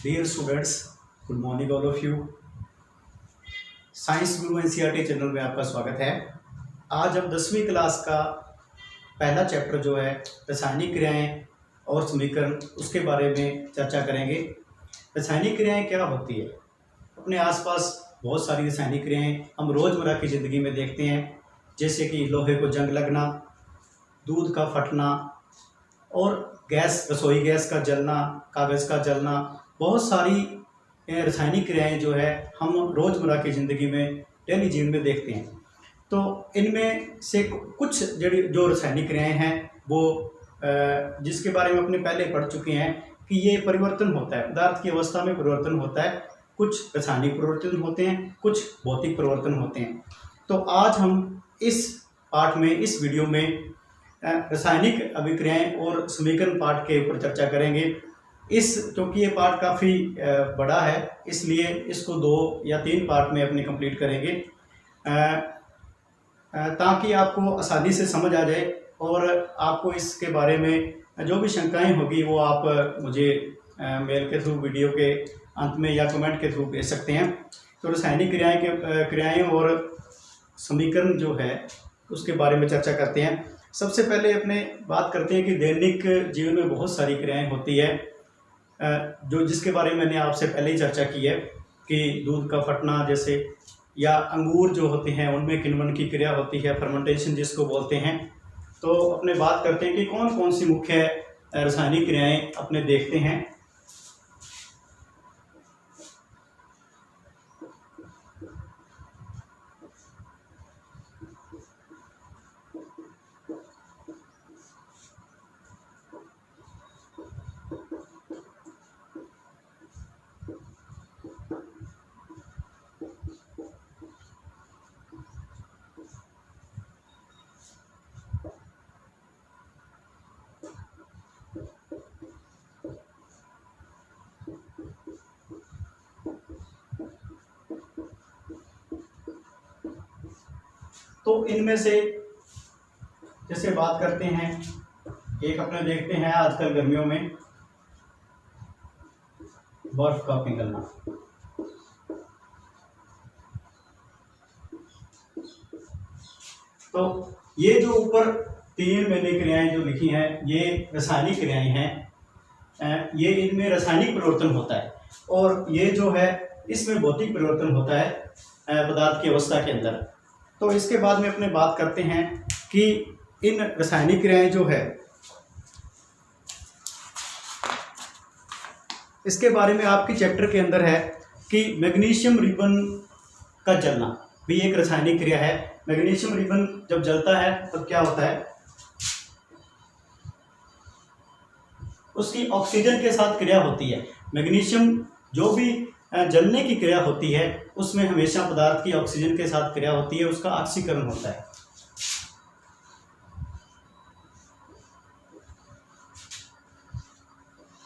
Dear students, good morning all of you. Science Guru NCERT channel में आपका स्वागत है। आज हम 10वीं क्लास का पहला चैप्टर जो है रासायनिक क्रियाएं और समीकरण, उसके बारे में चर्चा करेंगे। रासायनिक क्रियाएं क्या होती है? अपने आसपास बहुत सारी रासायनिक क्रियाएं हम रोज़मर्रा की ज़िंदगी में देखते हैं, जैसे कि लोहे को जंग लगना, दूध का फटना और गैस, रसोई गैस का जलना, कागज़ का जलना। बहुत सारी रासायनिक क्रियाएं जो है हम रोज़मर्रा की ज़िंदगी में, डेली जीवन में देखते हैं। तो इनमें से कुछ जो रासायनिक क्रियाएं हैं वो जिसके बारे में अपने पहले पढ़ चुके हैं कि ये परिवर्तन होता है, पदार्थ की अवस्था में परिवर्तन होता है। कुछ रासायनिक परिवर्तन होते हैं, कुछ भौतिक परिवर्तन होते हैं। तो आज हम इस पाठ में, इस वीडियो में रासायनिक अभिक्रियाएं और समीकरण पाठ के ऊपर चर्चा करेंगे। क्योंकि ये पाठ काफ़ी बड़ा है, इसलिए इसको 2 या 3 पार्ट में अपने कंप्लीट करेंगे ताकि आपको आसानी से समझ आ जाए और आपको इसके बारे में जो भी शंकाएं होगी वो आप मुझे मेल के थ्रू, वीडियो के अंत में या कमेंट के थ्रू भेज सकते हैं। तो रासायनिक क्रियाएं और समीकरण जो है उसके बारे में चर्चा करते हैं। सबसे पहले अपने बात करते हैं कि दैनिक जीवन में बहुत सारी क्रियाएं होती है जो जिसके बारे में मैंने आपसे पहले ही चर्चा की है कि दूध का फटना जैसे, या अंगूर जो होते हैं उनमें किण्वन की क्रिया होती है, फर्मेंटेशन जिसको बोलते हैं। तो अपने बात करते हैं कि कौन कौन सी मुख्य रासायनिक क्रियाएं अपने देखते हैं। तो इनमें से जैसे बात करते हैं, एक अपने देखते हैं आजकल गर्मियों में बर्फ का पिघलना। तो ये जो ऊपर 3 मैंने क्रियाएं जो लिखी हैं ये रासायनिक क्रियाएं हैं। ये इनमें रासायनिक परिवर्तन होता है और ये जो है इसमें भौतिक परिवर्तन होता है पदार्थ की अवस्था के अंदर। तो इसके बाद में अपने बात करते हैं कि इन रासायनिक क्रियाएं जो है इसके बारे में आपके चैप्टर के अंदर है कि मैग्नीशियम रिबन का जलना भी एक रासायनिक क्रिया है। मैग्नीशियम रिबन जब जलता है तब क्या होता है, उसकी ऑक्सीजन के साथ क्रिया होती है। मैग्नीशियम जो भी जलने की क्रिया होती है उसमें हमेशा पदार्थ की ऑक्सीजन के साथ क्रिया होती है, उसका ऑक्सीकरण होता है।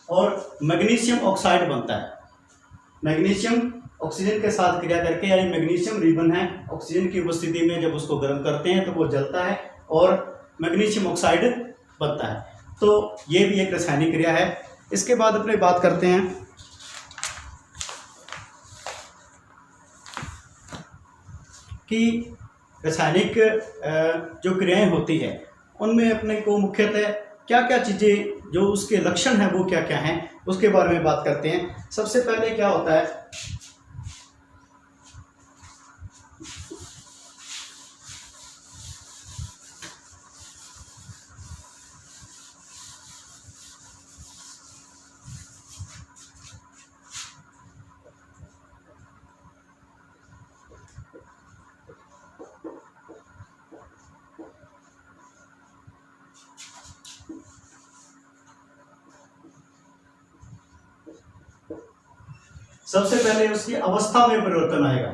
और मैग्नीशियम ऑक्साइड बनता है। मैग्नीशियम ऑक्सीजन के साथ क्रिया करके, यानी मैग्नीशियम रिबन है, ऑक्सीजन की उपस्थिति में जब उसको गर्म करते हैं तो वो जलता है और मैग्नीशियम ऑक्साइड बनता है। तो ये भी एक रासायनिक क्रिया है। इसके बाद अपने बात करते हैं कि रासायनिक जो क्रियाएं होती है उनमें अपने को मुख्यतः क्या क्या चीज़ें जो उसके लक्षण हैं वो क्या क्या हैं उसके बारे में बात करते हैं। सबसे पहले क्या होता है, सबसे पहले उसकी अवस्था में परिवर्तन आएगा।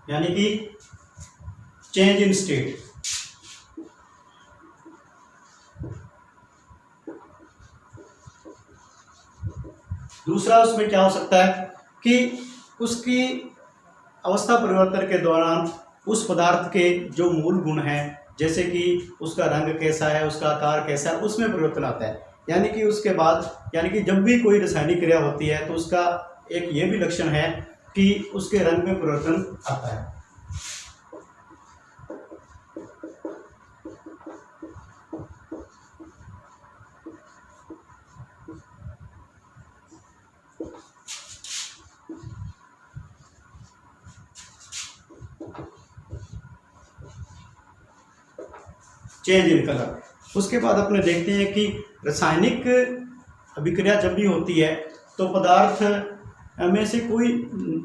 यानी कि चेंज इन स्टेट। दूसरा उसमें क्या हो सकता है कि उसकी अवस्था परिवर्तन के दौरान उस पदार्थ के जो मूल गुण हैं, जैसे कि उसका रंग कैसा है, उसका आकार कैसा है, उसमें परिवर्तन आता है। यानी कि उसके बाद, यानी कि जब भी कोई रासायनिक क्रिया होती है तो उसका एक ये भी लक्षण है कि उसके रंग में परिवर्तन आता है। Change in colour. उसके बाद अपने देखते हैं कि रासायनिक अभिक्रिया जब भी होती है तो पदार्थ में से कोई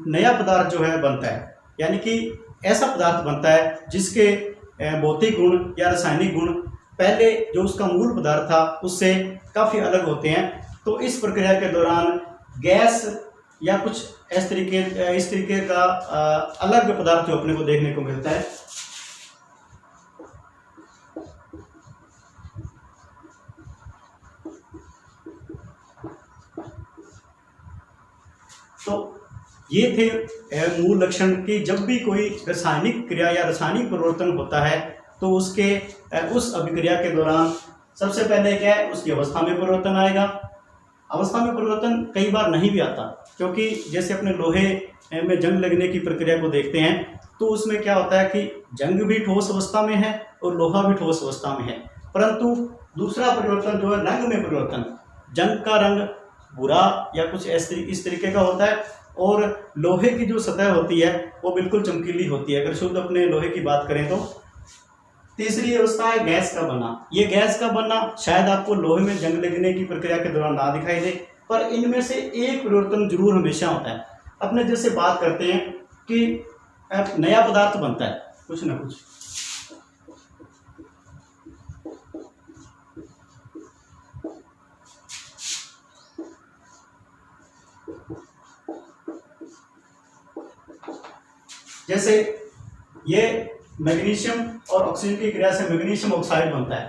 नया पदार्थ जो है बनता है, यानी कि ऐसा पदार्थ बनता है जिसके भौतिक गुण या रासायनिक गुण पहले जो उसका मूल पदार्थ था उससे काफ़ी अलग होते हैं। तो इस प्रक्रिया के दौरान गैस या कुछ इस तरीके का अलग पदार्थ जो अपने को देखने को मिलता है। तो ये थे मूल लक्षण कि जब भी कोई रासायनिक क्रिया या रासायनिक परिवर्तन होता है तो उसके उस अभिक्रिया के दौरान सबसे पहले क्या है, उसकी अवस्था में परिवर्तन आएगा। अवस्था में परिवर्तन कई बार नहीं भी आता, क्योंकि जैसे अपने लोहे में जंग लगने की प्रक्रिया को देखते हैं तो उसमें क्या होता है कि जंग भी ठोस अवस्था में है और लोहा भी ठोस अवस्था में है, परंतु दूसरा परिवर्तन जो है रंग में परिवर्तन, जंग का रंग भूरा या कुछ इस तरीके का होता है और लोहे की जो सतह होती है वो बिल्कुल चमकीली होती है। अगर शुद्ध अपने लोहे की बात करें तो तीसरी अवस्था है गैस का बनना। ये गैस का बनना शायद आपको लोहे में जंग लगने की प्रक्रिया के दौरान ना दिखाई दे, पर इनमें से एक परिवर्तन जरूर हमेशा होता है। अपने जैसे बात करते हैं कि नया पदार्थ बनता है कुछ ना कुछ, जैसे ये मैग्नीशियम और ऑक्सीजन की क्रिया से मैग्नीशियम ऑक्साइड बनता है।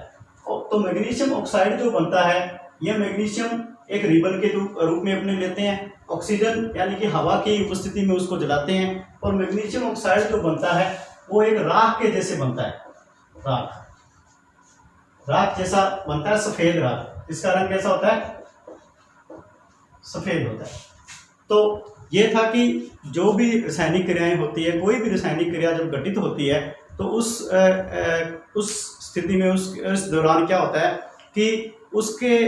तो मैग्नीशियम ऑक्साइड जो बनता है, यह मैग्नीशियम एक रिबन के रूप में अपने लेते हैं, ऑक्सीजन यानी कि हवा की उपस्थिति में उसको जलाते हैं, और मैग्नीशियम ऑक्साइड जो बनता है वो एक राख के जैसे बनता है। राख जैसा बनता है, सफेद राख। इसका रंग कैसा होता है? सफेद होता है। तो ये था कि जो भी रासायनिक क्रियाएं होती है, कोई भी रासायनिक क्रिया जब घटित होती है तो उस स्थिति में उस दौरान क्या होता है कि उसके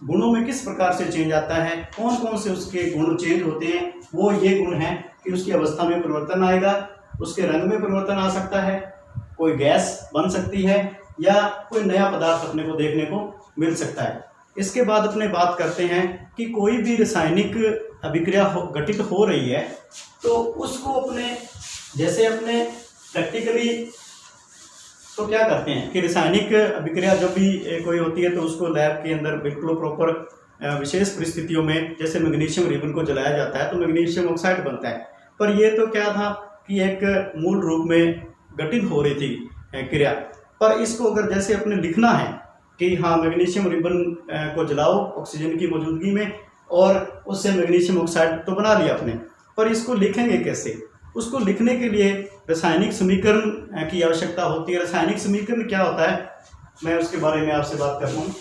गुणों में किस प्रकार से चेंज आता है, कौन कौन से उसके गुण चेंज होते हैं। वो ये गुण हैं कि उसकी अवस्था में परिवर्तन आएगा, उसके रंग में परिवर्तन आ सकता है, कोई गैस बन सकती है या कोई नया पदार्थ अपने को देखने को मिल सकता है। इसके बाद अपने बात करते हैं कि कोई भी रासायनिक अभिक्रिया घटित हो रही है तो उसको अपने प्रैक्टिकली तो क्या करते हैं कि रासायनिक अभिक्रिया जब भी कोई होती है तो उसको लैब के अंदर बिल्कुल प्रॉपर विशेष परिस्थितियों में, जैसे मैग्नीशियम रिबन को जलाया जाता है तो मैग्नीशियम ऑक्साइड बनता है। पर ये तो क्या था कि एक मूल रूप में घटित हो रही थी क्रिया, पर इसको अगर जैसे अपने लिखना है कि हाँ मैग्नीशियम रिबन को जलाओ ऑक्सीजन की मौजूदगी में और उससे मैग्नीशियम ऑक्साइड तो बना लिया आपने, पर इसको लिखेंगे कैसे? उसको लिखने के लिए रासायनिक समीकरण की आवश्यकता होती है। रासायनिक समीकरण क्या होता है, मैं उसके बारे में आपसे बात करता हूँ।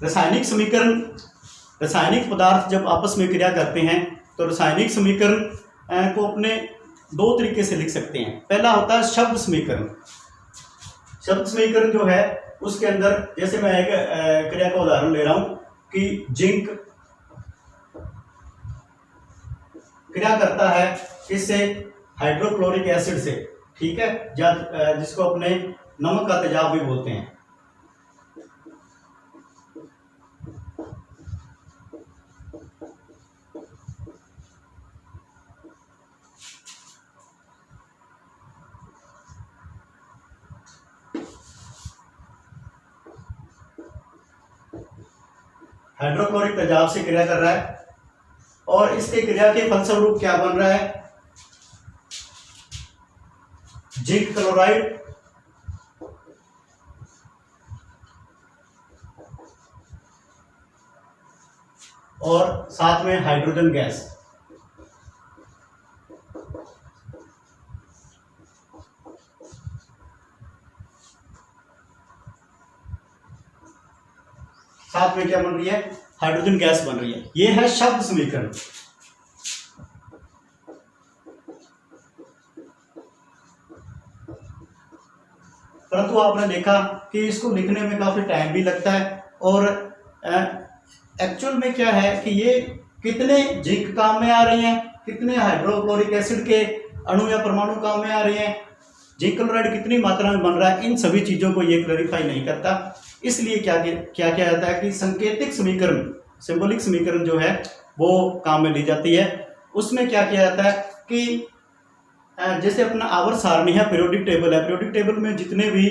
रासायनिक समीकरण, रासायनिक पदार्थ जब आपस में क्रिया करते हैं तो रासायनिक समीकरण को अपने दो तरीके से लिख सकते हैं। पहला होता है शब्द समीकरण। शब्द समीकरण जो है उसके अंदर, जैसे मैं एक क्रिया का उदाहरण ले रहा हूं कि जिंक क्रिया करता है इससे हाइड्रोक्लोरिक एसिड से, ठीक है, जिसको अपने नमक का तेजाब भी बोलते हैं। हाइड्रोक्लोरिक तेजाब से क्रिया कर रहा है और इसके क्रिया के फलस्वरूप क्या बन रहा है? जिंक क्लोराइड और साथ में हाइड्रोजन गैस। साथ में क्या बन रही है? हाइड्रोजन गैस बन रही है। ये है शब्द समीकरण। परंतु आपने देखा कि इसको लिखने में काफी टाइम भी लगता है, और एक्चुअल में क्या है कि ये कितने जिंक काम में आ रही हैं, कितने हाइड्रोक्लोरिक एसिड के अणु या परमाणु काम में आ रहे हैं, जिंक क्लोराइड कितनी मात्रा में बन रहा है, इन सभी चीजों को ये क्लैरिफाई नहीं करता। इसलिए क्या किया जाता है कि संकेतिक समीकरण, सिंबॉलिक समीकरण जो है वो काम में ली जाती है। उसमें क्या किया जाता है कि जैसे अपना आवर्त सारणी है, पीरियोडिक टेबल है, पीरियोडिक टेबल में जितने भी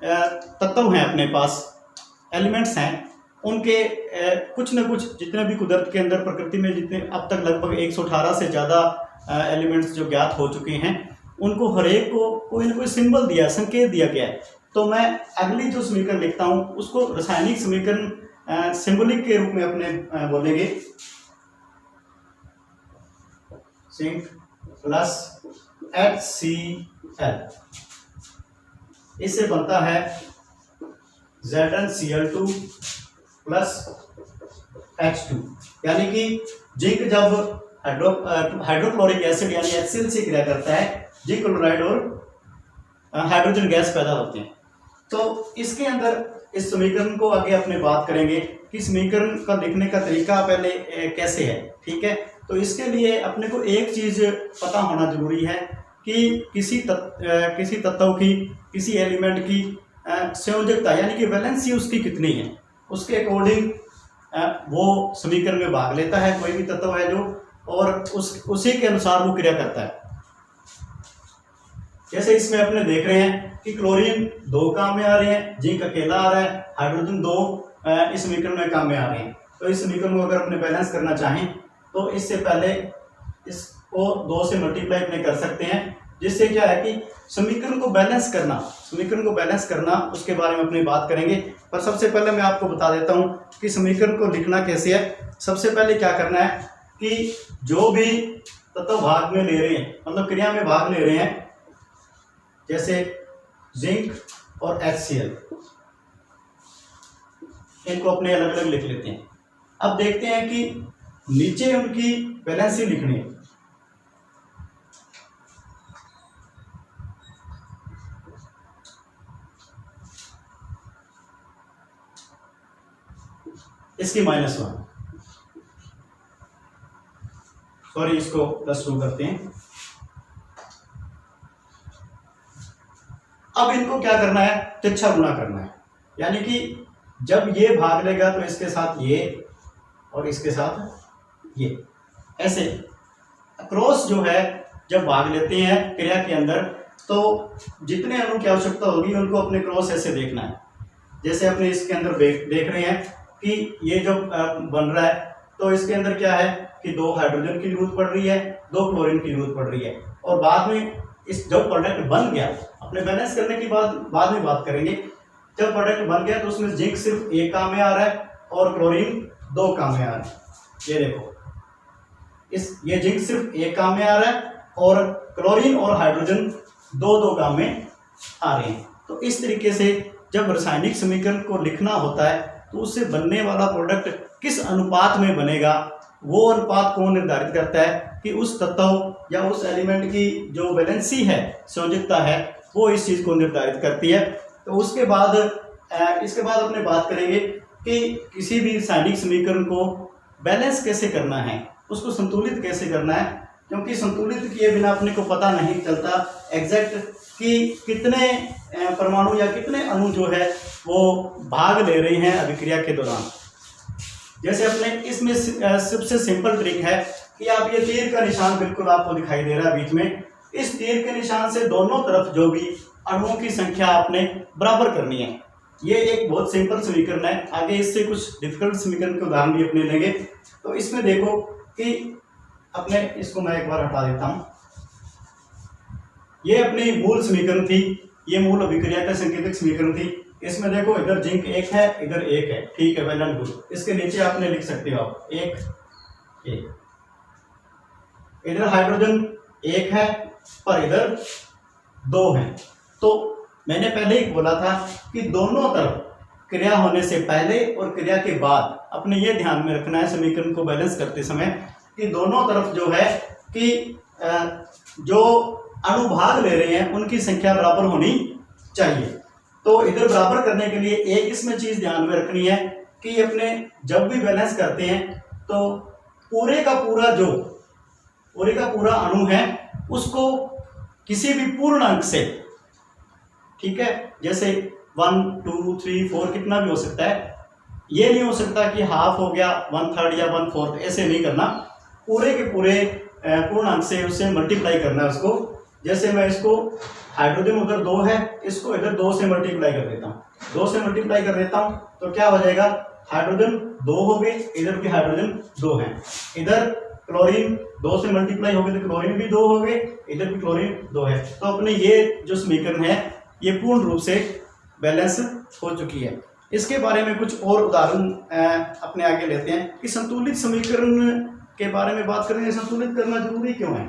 तत्व हैं अपने पास, एलिमेंट्स हैं, उनके कुछ न कुछ जितने भी कुदरत के अंदर, प्रकृति में जितने अब तक लगभग 118 से ज़्यादा एलिमेंट्स जो ज्ञात हो चुके हैं, उनको हर एक को कोई ना कोई सिंबल दिया, संकेत दिया गया है। तो मैं अगली जो समीकरण लिखता हूँ उसको रासायनिक समीकरण सिंबॉलिक के रूप में अपने बोलेंगे। जिंक प्लस HCl, इससे बनता है ZnCl2 प्लस H2, यानी कि जिंक जब हाइड्रोक्लोरिक एसिड यानी HCl से क्रिया करता है, जिंक क्लोराइड और हाइड्रोजन गैस पैदा होते हैं। तो इसके अंदर इस समीकरण को आगे अपने बात करेंगे कि समीकरण का लिखने का तरीका पहले कैसे है, ठीक है। तो इसके लिए अपने को एक चीज पता होना जरूरी है कि किसी तत्व की, किसी एलिमेंट की संयोजकता यानी कि वैलेंसी उसकी कितनी है, उसके अकॉर्डिंग वो समीकरण में भाग लेता है कोई भी तत्व है जो, और उसी के अनुसार वो क्रिया करता है। जैसे इसमें अपने देख रहे हैं कि क्लोरीन 2 काम में आ रहे हैं, जिंक अकेला आ रहा है, हाइड्रोजन 2 इस समीकरण में काम में आ रहे हैं। तो इस समीकरण को अगर अपने बैलेंस करना चाहें तो इससे पहले इसको 2 से मल्टीप्लाई अपने कर सकते हैं, जिससे क्या है कि समीकरण को बैलेंस करना उसके बारे में अपनी बात करेंगे। पर सबसे पहले मैं आपको बता देता हूं कि समीकरण को लिखना कैसे है। सबसे पहले क्या करना है कि जो भी तत्व भाग में ले रहे हैं, मतलब क्रिया में भाग ले रहे हैं, जैसे जिंक और HCl, इनको अपने अलग अलग लिख लेते हैं। अब देखते हैं कि नीचे उनकी वैलेंसी लिखनी है। इसकी -1, सॉरी इसको +2 करते हैं। अब इनको क्या करना है, तिरछा गुणा करना है, यानी कि जब ये भाग लेगा तो इसके साथ ये और इसके साथ ये, ऐसे क्रॉस जो है जब भाग लेते हैं क्रिया के अंदर, तो जितने अणु की आवश्यकता होगी उनको अपने क्रॉस ऐसे देखना है। जैसे अपने इसके अंदर देख रहे हैं कि ये जो बन रहा है, तो इसके अंदर क्या है कि 2 हाइड्रोजन की जरूरत पड़ रही है, 2 क्लोरीन की जरूरत पड़ रही है, और बाद में इस जब प्रोडक्ट बन गया, अपने बैलेंस करने की बाद में बात करेंगे, जब प्रोडक्ट बन गया तो उसमें जिंक सिर्फ 1 काम में आ रहा है और क्लोरीन 2 काम में आ रहा है। ये देखो, ये जिंक सिर्फ 1 काम में आ रहा है और क्लोरीन और हाइड्रोजन 2 काम में आ रहे हैं। तो इस तरीके से जब रासायनिक समीकरण को लिखना होता है तो उससे बनने वाला प्रोडक्ट किस अनुपात में बनेगा, वो अनुपात कौन निर्धारित करता है कि उस तत्व या उस एलिमेंट की जो वैलेंसी है, संयोजकता है, वो इस चीज को निर्धारित करती है। तो उसके बाद इसके बाद अपने बात करेंगे कि किसी भी रासायनिक समीकरण को बैलेंस कैसे करना है, उसको संतुलित कैसे करना है, क्योंकि संतुलित किए बिना अपने को पता नहीं चलता एग्जैक्ट कि कितने परमाणु या कितने अणु जो है वो भाग ले रहे हैं अभिक्रिया के दौरान। जैसे अपने इसमें सबसे सिंपल ट्रिक है कि आप ये तीर का निशान बिल्कुल आपको दिखाई दे रहा है बीच में, इस तीर के निशान से दोनों तरफ जो भी अणुओं की संख्या आपने बराबर करनी है। ये एक बहुत सिंपल समीकरण है। आगे इससे कुछ डिफिकल्ट समीकरण के उदाहरण भी अपने लेंगे। तो इसमें देखो कि अपने इसको मैं एक बार हटा देता हूं। ये अपनी मूल समीकरण थी, ये मूल अभिक्रिया का संकेतक समीकरण थी। इसमें देखो इधर जिंक एक है, इधर एक है, ठीक है, वेल एंड गुड। इसके नीचे आपने लिख सकते हो आप एक एक। इधर हाइड्रोजन एक है पर इधर दो है। तो मैंने पहले ही बोला था कि दोनों तरफ क्रिया होने से पहले और क्रिया के बाद अपने ये ध्यान में रखना है समीकरण को बैलेंस करते समय कि दोनों तरफ जो है कि जो अनुभाग ले रहे हैं उनकी संख्या बराबर होनी चाहिए। तो इधर बराबर करने के लिए एक इसमें चीज ध्यान में रखनी है कि अपने जब भी बैलेंस करते हैं तो पूरे का पूरा अणु है उसको किसी भी पूर्णांक से, ठीक है, जैसे 1 2 3 4 कितना भी हो सकता है, ये नहीं हो सकता कि हाफ हो गया 1/3 या 1/4, ऐसे नहीं करना। पूरे के पूरे पूर्णांक से उससे मल्टीप्लाई करना है उसको। जैसे मैं इसको हाइड्रोजन उधर 2 है, इसको इधर 2 से मल्टीप्लाई कर देता हूँ, 2 से मल्टीप्लाई कर देता हूँ तो क्या हो जाएगा, हाइड्रोजन 2 हो गए, इधर भी हाइड्रोजन 2 है। इधर क्लोरीन 2 से मल्टीप्लाई हो गए तो क्लोरीन भी 2 हो गए, इधर भी क्लोरीन 2 है। तो अपने ये जो समीकरण है ये पूर्ण रूप से बैलेंस हो चुकी है। इसके बारे में कुछ और उदाहरण अपने आगे लेते हैं कि संतुलित समीकरण के बारे में बात करेंगे। संतुलित करना जरूरी क्यों है,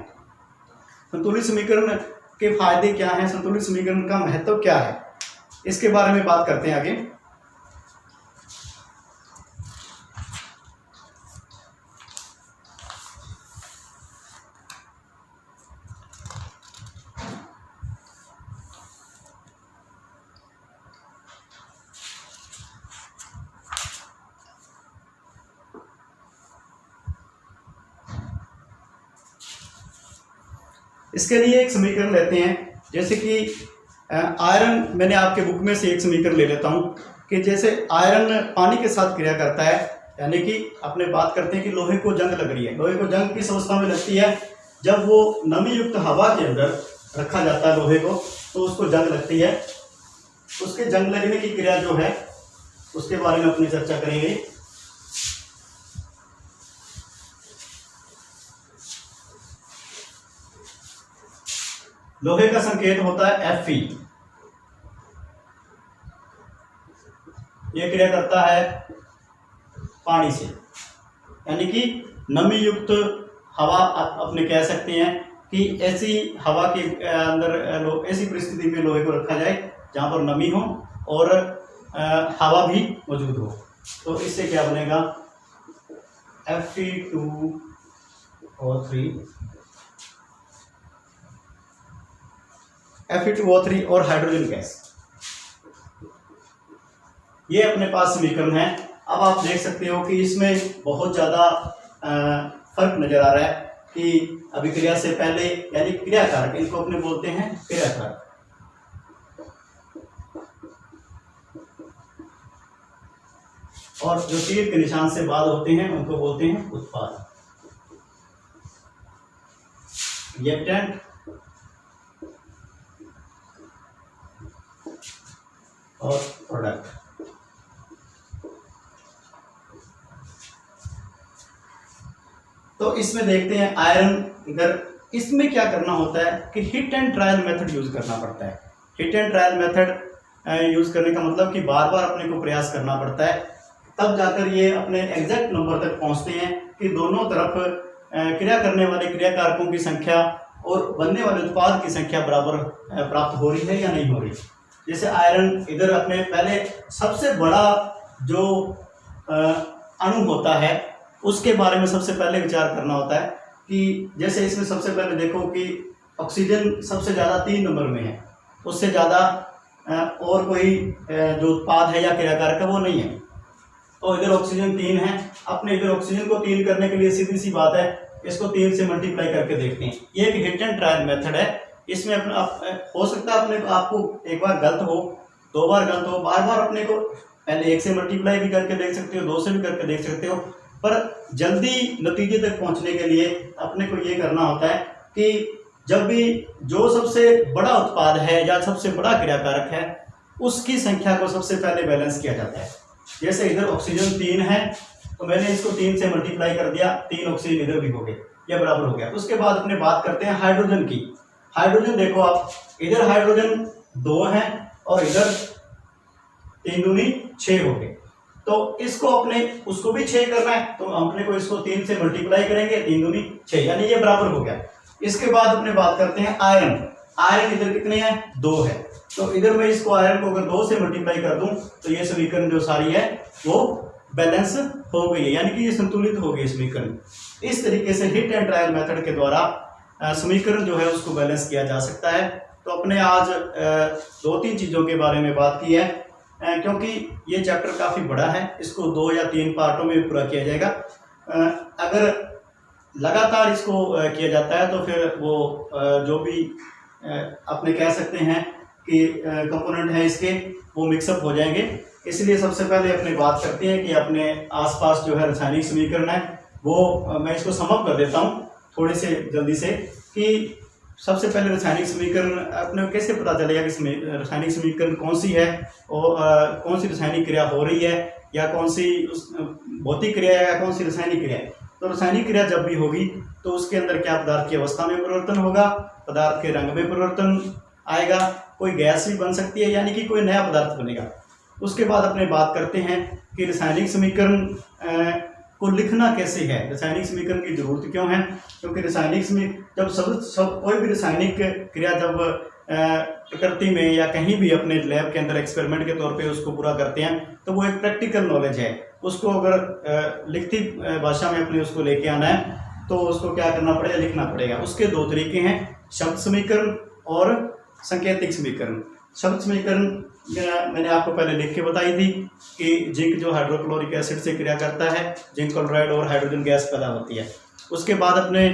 संतुलित समीकरण के फायदे क्या हैं, संतुलित समीकरण का महत्व क्या है, इसके बारे में बात करते हैं आगे। इसके लिए एक समीकरण लेते हैं, जैसे कि आयरन, मैंने आपके बुक में से एक समीकरण ले लेता हूं कि जैसे आयरन पानी के साथ क्रिया करता है, यानी कि अपने बात करते हैं कि लोहे को जंग लग रही है। लोहे को जंग किस अवस्था में लगती है, जब वो नमी युक्त हवा के अंदर रखा जाता है लोहे को तो उसको जंग लगती है। उसके जंग लगने की क्रिया जो है उसके बारे में अपनी चर्चा करेंगे। लोहे का संकेत होता है Fe, यह क्रिया करता है पानी से, यानी कि नमी युक्त हवा। आप अपने कह सकते हैं कि ऐसी हवा के अंदर ऐसी परिस्थिति में लोहे को रखा जाए जहां पर नमी हो और हवा भी मौजूद हो, तो इससे क्या बनेगा, Fe2O3 Fe2O3 और हाइड्रोजन गैस, ये अपने पास समीकरण है। अब आप देख सकते हो कि इसमें बहुत ज़्यादा फर्क नजर आ रहा है कि अभिक्रिया से पहले, यानी क्रियाकारक, इनको अपने बोलते हैं क्रियाकारक, और जो तीर के निशान से बाद होते हैं उनको बोलते हैं उत्पाद, रिएक्टेंट और प्रोडक्ट। तो इसमें देखते हैं आयरन, इधर इसमें क्या करना होता है कि hit and trial method use करना पड़ता है। Hit and trial method use करने का मतलब कि बार बार अपने को प्रयास करना पड़ता है, तब जाकर ये अपने एग्जैक्ट नंबर तक पहुंचते हैं कि दोनों तरफ क्रिया करने वाले क्रियाकारकों की संख्या और बनने वाले उत्पाद की संख्या बराबर प्राप्त हो रही है या नहीं हो रही। जैसे आयरन, इधर अपने पहले सबसे बड़ा जो अणु होता है उसके बारे में सबसे पहले विचार करना होता है कि जैसे इसमें सबसे पहले देखो कि ऑक्सीजन सबसे ज़्यादा 3 नंबर में है, उससे ज़्यादा और कोई जो उत्पाद है या क्रियाकारक है वो नहीं है। तो इधर ऑक्सीजन 3 है, अपने इधर ऑक्सीजन को 3 करने के लिए सीधी सी बात है, इसको 3 से मल्टीप्लाई करके देखते हैं। ये एक हिट एंड ट्रायल मेथड है। इसमें अपना हो सकता है अपने आपको एक बार गलत हो, 2 बार गलत हो, बार बार अपने को पहले 1 से मल्टीप्लाई भी करके देख सकते हो, 2 से भी करके देख सकते हो, पर जल्दी नतीजे तक पहुंचने के लिए अपने को ये करना होता है कि जब भी जो सबसे बड़ा उत्पाद है या सबसे बड़ा क्रियाकारक है उसकी संख्या को सबसे पहले बैलेंस किया जाता है। जैसे इधर ऑक्सीजन 3 है तो मैंने इसको 3 से मल्टीप्लाई कर दिया, 3 ऑक्सीजन इधर भी हो गए, यह बराबर हो गया। उसके बाद अपने बात करते हैं हाइड्रोजन की। हाइड्रोजन देखो आप, इधर हाइड्रोजन 2 है और इधर 3 दूनी 6 हो गए। तो इसको अपने उसको भी 6 करना है, तो अपने को इसको 3 से मल्टीप्लाई करेंगे, 3 दूनी 6, यानी ये बराबर हो गया। इसके बाद अपने बात करते हैं आयरन। आयरन इधर कितने हैं, 2 है, तो इधर मैं इसको आयरन को अगर 2 से मल्टीप्लाई कर दूं तो ये समीकरण जो सारी है वो बैलेंस हो गई है, यानी कि ये संतुलित हो गई समीकरण। इस तरीके से हिट एंड ट्रायल मेथड के द्वारा समीकरण जो है उसको बैलेंस किया जा सकता है। तो अपने आज 2-3 चीजों के बारे में बात की है, क्योंकि ये चैप्टर काफी बड़ा है, इसको 2 या 3 पार्टों में पूरा किया जाएगा। अगर लगातार इसको किया जाता है तो फिर वो जो भी अपने कह सकते हैं कि कंपोनेंट है इसके, वो मिक्सअप हो जाएंगे। इसलिए सबसे पहले अपने बात करते हैं कि अपने आसपास जो है रासायनिक समीकरण है वो मैं इसको समअप कर देता हूँ थोड़े से जल्दी से, कि सबसे पहले रासायनिक समीकरण अपने को कैसे पता चलेगा कि रासायनिक समीकरण कौन सी है और कौन सी रासायनिक क्रिया हो रही है, या कौन सी भौतिक क्रिया है या कौन सी रासायनिक क्रिया है। तो रासायनिक क्रिया जब भी होगी तो उसके अंदर क्या पदार्थ की अवस्था में परिवर्तन होगा, पदार्थ के रंग में परिवर्तन आएगा, कोई गैस भी बन सकती है, यानी कि कोई नया पदार्थ बनेगा। उसके बाद अपने बात करते हैं कि रासायनिक समीकरण को लिखना कैसे है, रासायनिक समीकरण की जरूरत क्यों है। क्योंकि रासायनिक जब सब कोई भी रासायनिक क्रिया जब प्रकृति में या कहीं भी अपने लैब के अंदर एक्सपेरिमेंट के तौर पे उसको पूरा करते हैं तो वो एक प्रैक्टिकल नॉलेज है। उसको अगर लिखती भाषा में अपने उसको लेके आना है तो उसको क्या करना पड़ेगा, लिखना पड़ेगा। उसके 2 तरीके हैं, शब्द समीकरण और सांकेतिक समीकरण। शब्द समीकरण मैंने आपको पहले लिख के बताई थी कि जिंक जो हाइड्रोक्लोरिक एसिड से क्रिया करता है, जिंक क्लोराइड और हाइड्रोजन गैस पैदा होती है। उसके बाद अपने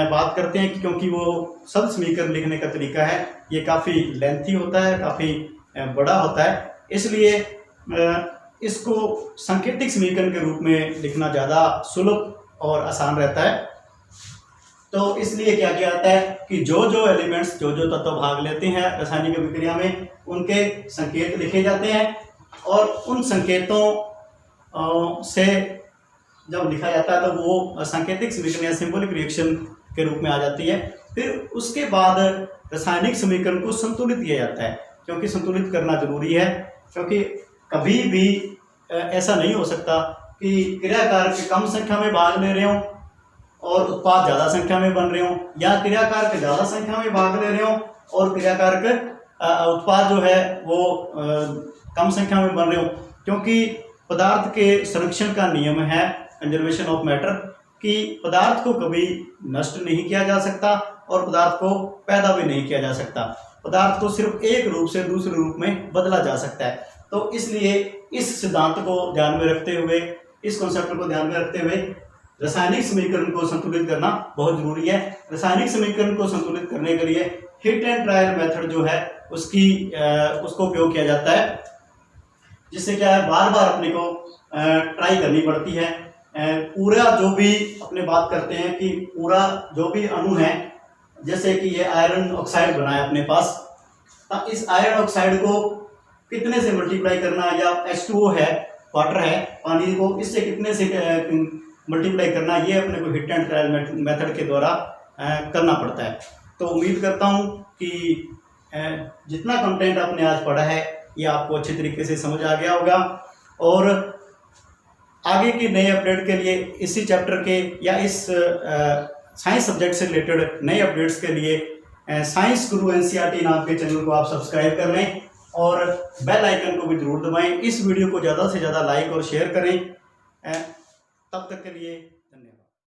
बात करते हैं कि क्योंकि वो शब्द समीकरण लिखने का तरीका है ये काफ़ी लेंथी होता है, काफ़ी बड़ा होता है, इसलिए इसको सांकेतिक समीकरण के रूप में लिखना ज़्यादा सुलभ और आसान रहता है। तो इसलिए क्या किया जाता है कि जो जो एलिमेंट्स, जो जो तत्व भाग लेते हैं रासायनिक अभिक्रिया में, उनके संकेत लिखे जाते हैं और उन संकेतों से जब लिखा जाता है तो वो सांकेतिक समीकरण या सिंबॉलिक रिएक्शन के रूप में आ जाती है। फिर उसके बाद रासायनिक समीकरण को संतुलित किया जाता है, क्योंकि संतुलित करना जरूरी है, क्योंकि कभी भी ऐसा नहीं हो सकता कि क्रियाकारक कम संख्या में भाग ले रहे हों और उत्पाद ज़्यादा संख्या में बन रहे हों, या क्रियाकारक ज़्यादा संख्या में भाग ले रहे हों और क्रियाकारक उत्पाद जो है वो कम संख्या में बन रहे हों। क्योंकि पदार्थ के संरक्षण का नियम है, कंजर्वेशन ऑफ मैटर, कि पदार्थ को कभी नष्ट नहीं किया जा सकता और पदार्थ को पैदा भी नहीं किया जा सकता। पदार्थ को सिर्फ एक रूप से दूसरे रूप में बदला जा सकता है। तो इसलिए इस सिद्धांत को ध्यान में रखते हुए, इस कॉन्सेप्ट को ध्यान में रखते हुए रासायनिक समीकरण को संतुलित करना बहुत जरूरी है। रासायनिक समीकरण को संतुलित करने के लिए हिट एंड ट्रायल मेथड जो है उसको उपयोग किया जाता है, जिससे क्या है बार बार अपने को ट्राई करनी पड़ती है। पूरा जो भी अपने बात करते हैं कि पूरा जो भी अणु है, जैसे कि ये आयरन ऑक्साइड बना है अपने पास, तो इस आयरन ऑक्साइड को कितने से मल्टीप्लाई करना, या H2O है, वाटर है, पानी को इससे कितने से मल्टीप्लाई करना, ये अपने को हिट एंड ट्रायल मेथड के द्वारा करना पड़ता है। तो उम्मीद करता हूँ कि जितना कंटेंट आपने आज पढ़ा है ये आपको अच्छी तरीके से समझ आ गया होगा, और आगे की नए अपडेट के लिए इसी चैप्टर के या इस साइंस सब्जेक्ट से रिलेटेड नए अपडेट्स के लिए साइंस गुरु NCERT नाम के चैनल को आप सब्सक्राइब कर लें और बेल आइकन को भी जरूर दबाएं। इस वीडियो को ज़्यादा से ज़्यादा लाइक और शेयर करें। तब तक के लिए धन्यवाद।